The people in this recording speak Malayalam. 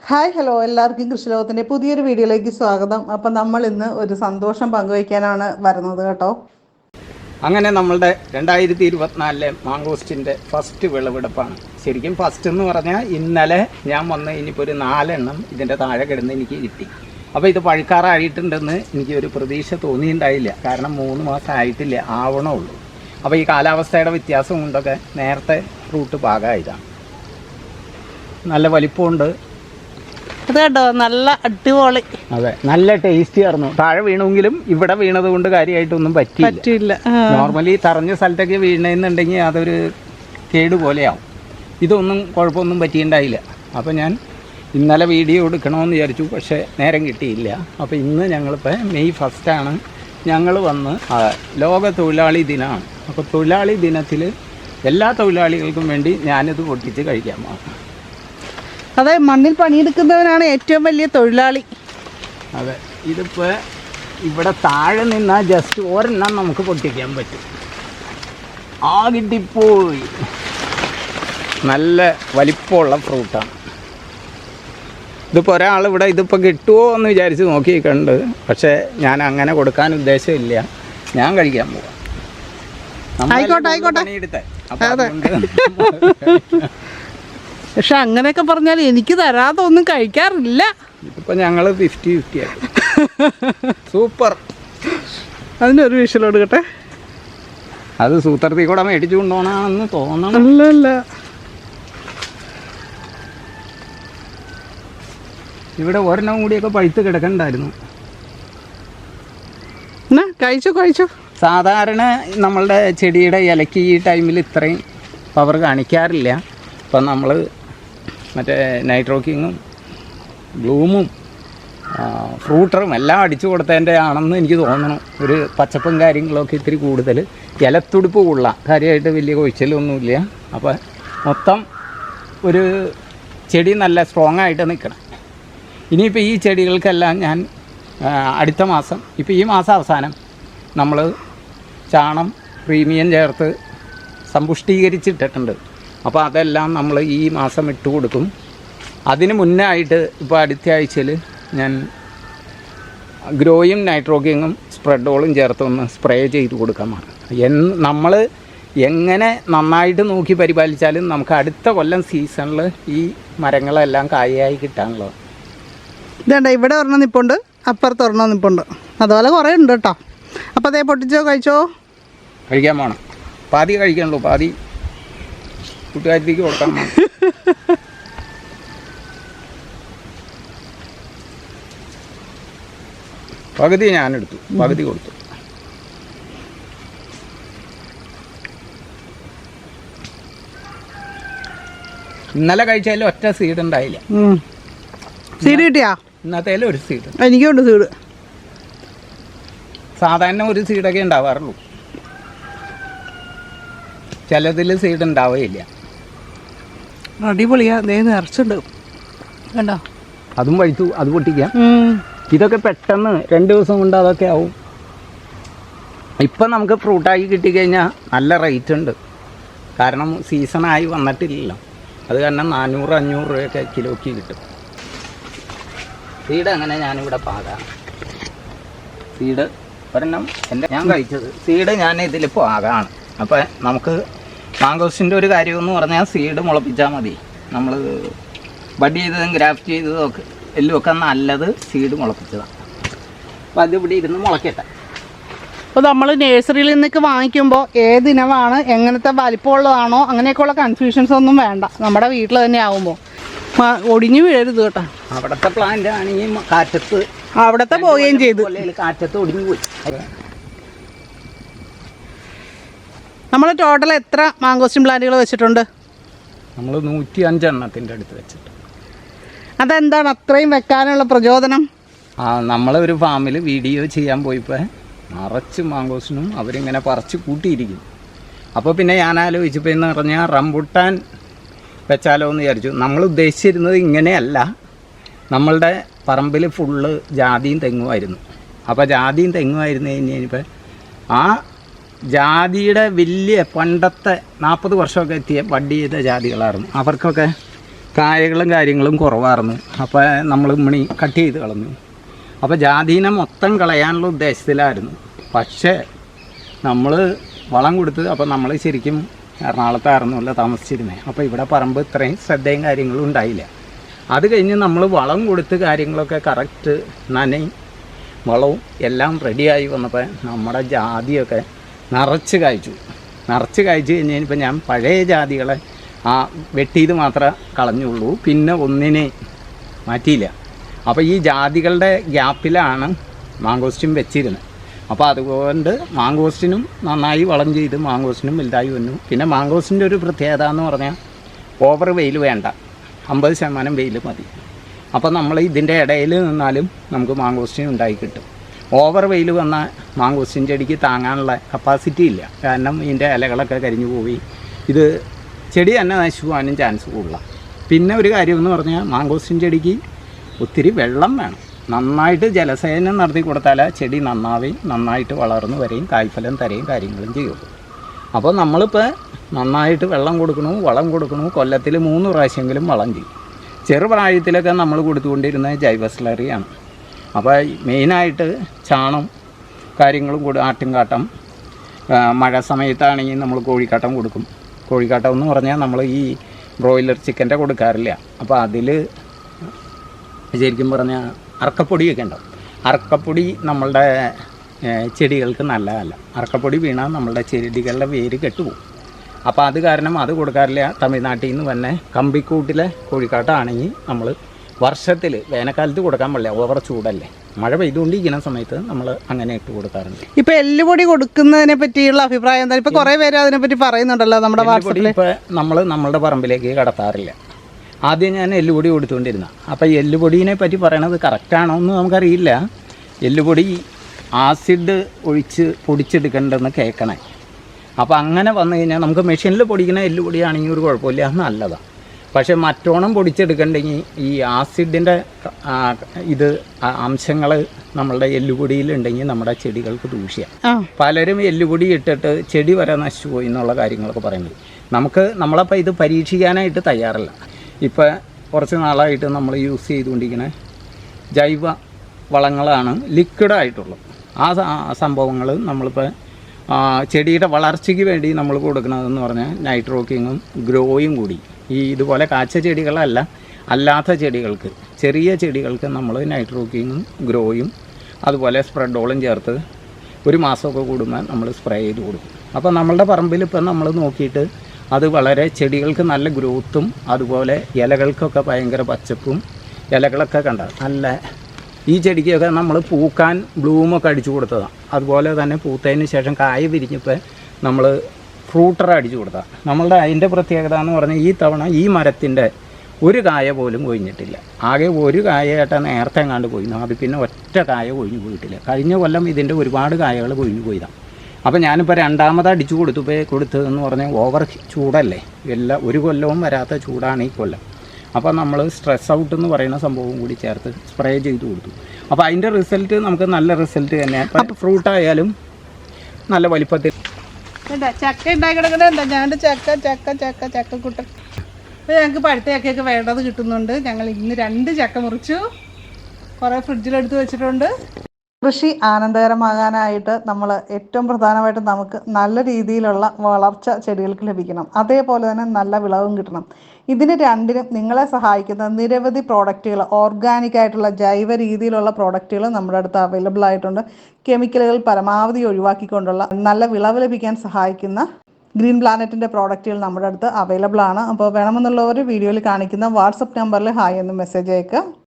ഹായ് ഹലോ എല്ലാവർക്കും കൃഷിലോകത്തിൻ്റെ പുതിയൊരു വീഡിയോയിലേക്ക് സ്വാഗതം. അപ്പം നമ്മൾ ഇന്ന് ഒരു സന്തോഷം പങ്കുവയ്ക്കാനാണ് വരുന്നത് കേട്ടോ. അങ്ങനെ നമ്മളുടെ 2024 മാങ്കോസ്റ്റിൻ്റെ ഫസ്റ്റ് വിളവെടുപ്പാണ്. ശരിക്കും ഫസ്റ്റ് എന്ന് പറഞ്ഞാൽ ഇന്നലെ ഞാൻ വന്ന് ഇനിയിപ്പോൾ ഒരു 4 എണ്ണം ഇതിൻ്റെ താഴെ കിടന്ന് എനിക്ക് കിട്ടി. അപ്പോൾ ഇത് പഴുക്കാറായിട്ടുണ്ടെന്ന് എനിക്കൊരു പ്രതീക്ഷ തോന്നിയിട്ടുണ്ടായില്ല. കാരണം 3 മാസം ആയിട്ടില്ല, ആവണമുള്ളൂ. അപ്പോൾ ഈ കാലാവസ്ഥയുടെ വ്യത്യാസം കൊണ്ടൊക്കെ നേരത്തെ ഫ്രൂട്ട് പാകമായതാണ്. നല്ല വലിപ്പമുണ്ട്. അത് കേട്ടോ, നല്ല അടിപൊളി. അതെ, നല്ല ടേസ്റ്റി ആയിരുന്നു. താഴെ വീണമെങ്കിലും ഇവിടെ വീണത് കൊണ്ട് കാര്യമായിട്ടൊന്നും പറ്റിയില്ല. നോർമലി തറഞ്ഞ സ്ഥലത്തൊക്കെ വീണെന്നുണ്ടെങ്കിൽ അതൊരു കേടുപോലെയാവും. ഇതൊന്നും കുഴപ്പമൊന്നും പറ്റിയിട്ടുണ്ടായില്ല. അപ്പോൾ ഞാൻ ഇന്നലെ വീഡിയോ എടുക്കണമെന്ന് വിചാരിച്ചു, പക്ഷേ നേരം കിട്ടിയില്ല. അപ്പോൾ ഇന്ന് ഞങ്ങളിപ്പോൾ മെയ് 1 ഞങ്ങൾ വന്ന് ലോക തൊഴിലാളി ദിനമാണ്. അപ്പോൾ തൊഴിലാളി ദിനത്തിൽ എല്ലാ തൊഴിലാളികൾക്കും വേണ്ടി ഞാനിത് പൊട്ടിച്ച് കഴിക്കാൻ പോകും. അതെ, മണ്ണിൽ പണിയെടുക്കുന്നവനാണ് ഏറ്റവും വലിയ തൊഴിലാളി. അതെ, ഇതിപ്പോൾ ഇവിടെ താഴെ നിന്നാൽ ജസ്റ്റ് ഒരെണ്ണം നമുക്ക് പൊട്ടിക്കാൻ പറ്റും. കിട്ടിപ്പോയി. നല്ല വലിപ്പമുള്ള ഫ്രൂട്ടാണ്. ഇതിപ്പോൾ ഒരാളിവിടെ ഇതിപ്പോൾ കിട്ടുമോ എന്ന് വിചാരിച്ച് നോക്കിയിട്ടുണ്ട്. പക്ഷേ ഞാൻ അങ്ങനെ കൊടുക്കാൻ ഉദ്ദേശമില്ല. ഞാൻ കഴിക്കാൻ പോവാം. ആയിക്കോട്ടെ. പക്ഷെ അങ്ങനെയൊക്കെ പറഞ്ഞാൽ എനിക്ക് തരാതെ ഒന്നും കഴിക്കാറില്ല. ഇതിപ്പോൾ ഞങ്ങൾ 50-50 ആയി. സൂപ്പർ. അതിനൊരു വിഷലോട് കേട്ടെ. അത് സൂത്രത്തിൽ കൂടെ മേടിച്ചു കൊണ്ടുപോകണമെന്ന് തോന്നണം. അല്ല, ഇവിടെ ഒരെണ്ണം കൂടിയൊക്കെ പഴുത്ത് കിടക്കണ്ടായിരുന്നു. കഴിച്ചു. സാധാരണ നമ്മളുടെ ചെടിയുടെ ഇലയ്ക്ക് ഈ ടൈമിൽ ഇത്രയും പവർ കാണിക്കാറില്ല. ഇപ്പം നമ്മൾ മറ്റേ നൈട്രോക്കിങ്ങും ബ്ലൂമും ഫ്രൂട്ടറും എല്ലാം അടിച്ചു കൊടുത്തതിൻ്റെ ആണെന്ന് എനിക്ക് തോന്നണം. ഒരു പച്ചപ്പും കാര്യങ്ങളൊക്കെ ഇത്തിരി കൂടുതൽ, ഇലത്തുടിപ്പ് കൊള്ളാം. കാര്യമായിട്ട് വലിയ കൊഴിച്ചലൊന്നുമില്ല. അപ്പോൾ മൊത്തം ഒരു ചെടി നല്ല സ്ട്രോങ് ആയിട്ട് നിൽക്കണം. ഇനിയിപ്പോൾ ഈ ചെടികൾക്കെല്ലാം ഞാൻ അടുത്ത മാസം, ഇപ്പോൾ ഈ മാസം അവസാനം നമ്മൾ ചാണം പ്രീമിയം ചേർത്ത് സമ്പുഷ്ടീകരിച്ചിട്ടിട്ടുണ്ട്. അപ്പോൾ അതെല്ലാം നമ്മൾ ഈ മാസം ഇട്ട് കൊടുക്കും. അതിന് മുന്നേ ആയിട്ട് ഇപ്പോൾ അടുത്ത ആഴ്ചയിൽ ഞാൻ ഗ്രോയും നൈട്രോക്കിങ്ങും സ്പ്രെഡോളും ചേർത്തൊന്ന് സ്പ്രേ ചെയ്ത് കൊടുക്കാൻ മാറും. നമ്മൾ എങ്ങനെ നന്നായിട്ട് നോക്കി പരിപാലിച്ചാലും നമുക്ക് അടുത്ത കൊല്ലം സീസണിൽ ഈ മരങ്ങളെല്ലാം കായയായി കിട്ടാനുള്ളത്. ഇതേണ്ട, ഇവിടെ ഒരെണ്ണം നിപ്പുണ്ട്, അപ്പുറത്ത് ഒരെണ്ണം നിപ്പുണ്ട്. അതുപോലെ കുറേ ഉണ്ട് കേട്ടോ. അപ്പോൾ അതേ പൊട്ടിച്ചോ, കഴിച്ചോ. കഴിക്കാൻ വേണം. പാതി കഴിക്കണല്ലോ, പാതി കൂട്ടുകാരിക്ക് കൊടുക്കാൻ വേണം. പകുതി ഞാനെടുത്തു, പകുതി കൊടുത്തു. ഇന്നലെ കഴിച്ചാലും ഒറ്റ സീഡ് ഉണ്ടായില്ല. സീഡ് കിട്ടിയാ? ഇന്നത്തേലും ഒരു സീഡ്. എനിക്കുണ്ട് സീഡ്. സാധാരണ ഒരു സീഡൊക്കെ ഉണ്ടാവാറുള്ളൂ, ചിലതിൽ സീഡ് ഉണ്ടാവുകയില്ല. അടിപൊളിയാ, നിറച്ചുണ്ട് കണ്ടോ. അതും വഴുത്തു, അത് പൊട്ടിക്കാം. ഇതൊക്കെ പെട്ടെന്ന് 2 ദിവസം കൊണ്ട് അതൊക്കെ ആവും. ഇപ്പം നമുക്ക് ഫ്രൂട്ടായി കിട്ടിക്കഴിഞ്ഞാൽ നല്ല റേറ്റ് ഉണ്ട്. കാരണം സീസണായി വന്നിട്ടില്ലല്ലോ. അത് കാരണം 400-500 രൂപയൊക്കെ കിലോയ്ക്ക് കിട്ടും. സീഡ് അങ്ങനെ ഞാനിവിടെ പാകാം. സീഡ് ഒരെണ്ണം ഞാൻ കഴിച്ചത് സീഡ് ഞാൻ ഇതിൽ പാകമാണ്. അപ്പോൾ നമുക്ക് മാങ്കോസ്റ്റിൻ്റെ ഒരു കാര്യമെന്ന് പറഞ്ഞാൽ സീഡ് മുളപ്പിച്ചാൽ മതി. നമ്മൾ ബഡ് ചെയ്തതും ഗ്രാഫ്റ്റ് ചെയ്തതും ഒക്കെ എല്ലുമൊക്കെ നല്ലത് സീഡ് മുളപ്പിച്ചതാണ്. അപ്പോൾ അതിവിടെ ഇരുന്ന് മുളക്കട്ടെ. അപ്പോൾ നമ്മൾ നഴ്സറിയിൽ നിന്നൊക്കെ വാങ്ങിക്കുമ്പോൾ ഏതിനമാണ്, എങ്ങനത്തെ വലിപ്പമുള്ളതാണോ, അങ്ങനെയൊക്കെയുള്ള കൺഫ്യൂഷൻസ് ഒന്നും വേണ്ട. നമ്മുടെ വീട്ടിൽ തന്നെ ആകുമ്പോൾ ഒടിഞ്ഞു വീഴരുത് കേട്ടോ. അവിടുത്തെ പ്ലാന്റ് ആണെങ്കിൽ കാറ്റത്ത് അവിടുത്തെ പോവുകയും ചെയ്തു, കാറ്റത്ത് ഒടിഞ്ഞു പോയി. നമ്മൾ ടോട്ടൽ എത്ര മാങ്കോസ്റ്റിൻ പ്ലാന്റുകൾ വെച്ചിട്ടുണ്ട്? നമ്മൾ 105 എണ്ണത്തിൻ്റെ അടുത്ത് വെച്ചിട്ട്. അതെന്താണ് അത്രയും വെക്കാനുള്ള പ്രചോദനം? നമ്മളൊരു ഫാമിൽ വീഡിയോ ചെയ്യാൻ പോയപ്പോൾ നിറച്ച് മാങ്കോസ്റ്റിനും അവരിങ്ങനെ പറിച്ച് കൂട്ടിയിരിക്കും. അപ്പോൾ പിന്നെ ഞാൻ ആലോചിച്ചപ്പോൾ എന്ന് പറഞ്ഞാൽ റംബുട്ടാൻ വെച്ചാലോ എന്ന് വിചാരിച്ചു. നമ്മൾ ഉദ്ദേശിച്ചിരുന്നത് ഇങ്ങനെയല്ല. നമ്മളുടെ പറമ്പിൽ ഫുള്ള് ജാതിയും തെങ്ങുമായിരുന്നു. അപ്പോൾ ജാതിയും തെങ്ങുമായിരുന്നു കഴിഞ്ഞപ്പോൾ ആ ജാതിയുടെ വലിയ പണ്ടത്തെ 40 വർഷമൊക്കെ എത്തിയ ബഡ് ചെയ്ത ജാതികളായിരുന്നു. അവർക്കൊക്കെ കായകളും കാര്യങ്ങളും കുറവായിരുന്നു. അപ്പോൾ നമ്മൾ മണി കട്ട് ചെയ്ത് കളഞ്ഞു. അപ്പോൾ ജാതിനെ മൊത്തം കളയാനുള്ള ഉദ്ദേശത്തിലായിരുന്നു. പക്ഷേ നമ്മൾ വളം കൊടുത്ത്, അപ്പോൾ നമ്മൾ ശരിക്കും എറണാകുളത്തായിരുന്നല്ലോ താമസിച്ചിരുന്നത്. അപ്പോൾ ഇവിടെ പറമ്പ് ഇത്രയും ശ്രദ്ധയും കാര്യങ്ങളും ഉണ്ടായില്ല. അത് കഴിഞ്ഞ് നമ്മൾ വളം കൊടുത്ത് കാര്യങ്ങളൊക്കെ കറക്റ്റ് നനയും വളവും എല്ലാം റെഡിയായി വന്നപ്പോൾ നമ്മുടെ ജാതിയൊക്കെ നിറച്ച് കായ്ച്ചു കഴിഞ്ഞപ്പോൾ ഞാൻ പഴയ ജാതികളെ വെട്ടിയത് മാത്രമേ കളഞ്ഞുള്ളൂ, പിന്നെ ഒന്നിനെ മാറ്റിയില്ല. അപ്പോൾ ഈ ജാതികളുടെ ഗ്യാപ്പിലാണ് മാങ്കോസ്റ്റിൻ വെച്ചിരുന്നത്. അപ്പോൾ അതുകൊണ്ട് മാങ്കോസ്റ്റിനും നന്നായി വളം ചെയ്ത് മാങ്കോസ്റ്റിനും വലുതായി വന്നു. പിന്നെ മാങ്കോസ്റ്റിൻ്റെ ഒരു പ്രത്യേകത എന്ന് പറഞ്ഞാൽ ഓവർ വെയിൽ വേണ്ട, 50% വെയിൽ മതി. അപ്പോൾ നമ്മൾ ഇതിൻ്റെ ഇടയിൽ നിന്നാലും നമുക്ക് മാങ്കോസ്റ്റിൻ ഉണ്ടായി കിട്ടും. ഓവർ വെയിൽ വന്നാൽ മാങ്കോസ്റ്റിൻ ചെടിക്ക് താങ്ങാനുള്ള കപ്പാസിറ്റി ഇല്ല. കാരണം ഇതിൻ്റെ ഇലകളൊക്കെ കരിഞ്ഞു പോയി ഇത് ചെടി തന്നെ നശിച്ചു പോകാനും ചാൻസ് കൂടുതലാണ്. പിന്നെ ഒരു കാര്യമെന്ന് പറഞ്ഞാൽ മാങ്കോസ്റ്റിൻ ചെടിക്ക് ഒത്തിരി വെള്ളം വേണം. നന്നായിട്ട് ജലസേചനം നടത്തി കൊടുത്താൽ ചെടി നന്നായിട്ട് വളർന്നു വരെയും കായ്ഫലം തരെയും കാര്യങ്ങളും ചെയ്യുള്ളൂ. അപ്പോൾ നമ്മളിപ്പോൾ നന്നായിട്ട് വെള്ളം കൊടുക്കണു, വളം കൊടുക്കണു. കൊല്ലത്തിൽ 3 പ്രാവശ്യമെങ്കിലും വളം ചെയ്യും. ചെറുപ്രായത്തിലൊക്കെ നമ്മൾ കൊടുത്തുകൊണ്ടിരുന്നത് ജൈവ സ്ലറിയാണ്. അപ്പോൾ മെയിനായിട്ട് ചാണം കാര്യങ്ങളും ആട്ടിൻകാട്ടം, മഴ സമയത്താണെങ്കിൽ നമ്മൾ കോഴിക്കാട്ടം കൊടുക്കും. കോഴിക്കാട്ടം എന്ന് പറഞ്ഞാൽ നമ്മൾ ഈ ബ്രോയിലർ ചിക്കൻ്റെ കൊടുക്കാറില്ല. അപ്പോൾ അതിൽ ശരിക്കും പറഞ്ഞാൽ അറക്കപ്പൊടിയൊക്കെ ഉണ്ടാവും. അറക്കപ്പൊടി നമ്മളുടെ ചെടികൾക്ക് നല്ലതല്ല. അറക്കപ്പൊടി വീണാൽ നമ്മളുടെ ചെടികളുടെ വേര് കെട്ടുപോകും. അപ്പോൾ അത് കാരണം അത് കൊടുക്കാറില്ല. തമിഴ്നാട്ടിൽ നിന്ന് തന്നെ കമ്പിക്കൂട്ടിലെ കോഴിക്കാട്ടാണെങ്കിൽ നമ്മൾ വർഷത്തിൽ വേനൽക്കാലത്ത് കൊടുക്കാൻ പാടില്ല, ഓവർ ചൂടല്ലേ. മഴ പെയ്തുകൊണ്ടിരിക്കുന്ന സമയത്ത് നമ്മൾ അങ്ങനെ ഇട്ട് കൊടുക്കാറുണ്ട്. ഇപ്പൊ എല്ലുപൊടി കൊടുക്കുന്നതിനെ പറ്റിയുള്ള അഭിപ്രായം എന്താ? ഇപ്പൊ കുറെ പേര് അതിനെപ്പറ്റി പറയുന്നുണ്ടല്ലോ നമ്മുടെ വാട്സാപ്പിൽ. ഇപ്പൊ നമ്മൾ നമ്മളുടെ പറമ്പിലേക്ക് കടത്താറില്ല. ആദ്യം ഞാൻ എല്ലുപൊടി കൊടുത്തുകൊണ്ടിരുന്ന. അപ്പോൾ എല്ലുപൊടിയെ പറ്റി പറയണത് കറക്റ്റാണോ എന്ന് നമുക്കറിയില്ല. എല്ലുപൊടി ആസിഡ് ഒഴിച്ച് പൊടിച്ചെടുക്കേണ്ടെന്ന് കേൾക്കണേ. അപ്പോൾ അങ്ങനെ വന്നു കഴിഞ്ഞാൽ നമുക്ക് മെഷീനിൽ പൊടിക്കുന്ന എല്ലുപൊടിയാണെങ്കിൽ ഒരു കുഴപ്പമില്ല, നല്ലതാണ്. പക്ഷേ മറ്റോണം പൊടിച്ചെടുക്കണ്ടെങ്കിൽ ഈ ആസിഡിൻ്റെ അംശങ്ങൾ നമ്മളുടെ എല്ലുപൊടിയിലുണ്ടെങ്കിൽ നമ്മുടെ ചെടികൾക്ക് ദൂഷ്യം. പലരും എല്ലുപൊടി ഇട്ടിട്ട് ചെടി വരെ നശിച്ചു പോയി എന്നുള്ള കാര്യങ്ങളൊക്കെ പറയുന്നത്. നമ്മളപ്പോൾ ഇത് പരീക്ഷിക്കാനായിട്ട് തയ്യാറല്ല. ഇപ്പോൾ കുറച്ച് നാളായിട്ട് നമ്മൾ യൂസ് ചെയ്തുകൊണ്ടിരിക്കുന്ന ജൈവ വളങ്ങളാണ് ലിക്വിഡായിട്ടുള്ളത്. ആ സംഭവങ്ങൾ നമ്മളിപ്പോൾ ചെടിയുടെ വളർച്ചയ്ക്ക് വേണ്ടി നമ്മൾ കൊടുക്കുന്നതെന്ന് പറഞ്ഞാൽ നൈട്രോക്കിങ്ങും ഗ്രോയും കൂടി. ഇതുപോലെ കാച്ച ചെടികളല്ല, അല്ലാത്ത ചെടികൾക്ക്, ചെറിയ ചെടികൾക്ക് നമ്മൾ നൈട്രോക്കിങ്ങും ഗ്രോയും അതുപോലെ സ്പ്രെഡോളും ചേർത്ത് 1 മാസമൊക്കെ കൂടുമ്പോൾ നമ്മൾ സ്പ്രേ ചെയ്ത് കൊടുക്കും. അപ്പോൾ നമ്മളുടെ പറമ്പിൽ ഇപ്പം നമ്മൾ നോക്കിയിട്ട് അത് വളരെ ചെടികൾക്ക് നല്ല ഗ്രോത്തും അതുപോലെ ഇലകൾക്കൊക്കെ ഭയങ്കര പച്ചപ്പും ഇലകളൊക്കെ കണ്ട നല്ല. ഈ ചെടിക്കൊക്കെ നമ്മൾ പൂക്കാൻ ബ്ലൂമൊക്കെ അടിച്ചു കൊടുത്തതാണ്. അതുപോലെ തന്നെ പൂത്തതിന് ശേഷം കായ വിരിഞ്ഞപ്പോൾ നമ്മൾ ഫ്രൂട്ടർ അടിച്ചു കൊടുത്തതാണ്. നമ്മളുടെ അതിൻ്റെ പ്രത്യേകത എന്ന് പറഞ്ഞാൽ ഈ തവണ ഈ മരത്തിൻ്റെ ഒരു കായ പോലും കൊഴിഞ്ഞിട്ടില്ല. ആകെ ഒരു കായയായിട്ട് നേരത്തെ എങ്ങാണ്ട് കൊഴിഞ്ഞു. അത് പിന്നെ ഒറ്റ കായ കൊഴിഞ്ഞു പോയിട്ടില്ല. കഴിഞ്ഞ കൊല്ലം ഇതിൻ്റെ ഒരുപാട് കായകൾ കൊഴിഞ്ഞു പോയതാണ്. അപ്പോൾ ഞാനിപ്പോൾ രണ്ടാമത് അടിച്ചു കൊടുത്തതെന്ന് പറഞ്ഞാൽ ഓവർ ചൂടല്ലേ, ഒരു കൊല്ലവും വരാത്ത ചൂടാണ് ഈ കൊല്ലം. അപ്പോൾ നമ്മൾ സ്ട്രെസ് ഔട്ട് എന്ന് പറയുന്ന സംഭവം കൂടി ചേർത്ത് സ്പ്രേ ചെയ്ത് കൊടുത്തു. അപ്പോൾ അതിൻ്റെ റിസൾട്ട് നമുക്ക് നല്ല റിസൾട്ട് തന്നെ. അപ്പോൾ ഫ്രൂട്ടായാലും നല്ല വലിപ്പത്തിൽ ചക്ക ഉണ്ടാക്കി കിടക്കുന്നുണ്ട്. ഞങ്ങളുടെ ചക്കക്കുട്ടൻ. അപ്പോൾ ഞങ്ങൾക്ക് പഴുത്ത ചക്കയൊക്കെ വേണ്ടത് കിട്ടുന്നുണ്ട്. ഞങ്ങൾ ഇന്ന് 2 ചക്ക മുറിച്ചു, കുറേ ഫ്രിഡ്ജിലെടുത്ത് വെച്ചിട്ടുണ്ട്. കൃഷി ആനന്ദകരമാകാനായിട്ട് നമ്മൾ ഏറ്റവും പ്രധാനമായിട്ട് നമുക്ക് നല്ല രീതിയിലുള്ള വളർച്ച ചെടികൾക്ക് ലഭിക്കണം. അതേപോലെ തന്നെ നല്ല വിളവും കിട്ടണം. ഇതിന് രണ്ടിനും നിങ്ങളെ സഹായിക്കുന്ന നിരവധി പ്രോഡക്റ്റുകൾ, ഓർഗാനിക് ആയിട്ടുള്ള ജൈവ രീതിയിലുള്ള പ്രോഡക്റ്റുകൾ നമ്മുടെ അടുത്ത് അവൈലബിൾ ആയിട്ടുണ്ട്. കെമിക്കലുകൾ പരമാവധി ഒഴിവാക്കിക്കൊണ്ടുള്ള നല്ല വിളവ് ലഭിക്കാൻ സഹായിക്കുന്ന ഗ്രീൻ പ്ലാനറ്റിൻ്റെ പ്രോഡക്റ്റുകൾ നമ്മുടെ അടുത്ത് അവൈലബിൾ ആണ്. അപ്പോൾ വേണമെന്നുള്ളവർ വീഡിയോയിൽ കാണിക്കുന്ന വാട്സപ്പ് നമ്പറിൽ ഹായ് എന്ന് മെസ്സേജ് അയക്കുക.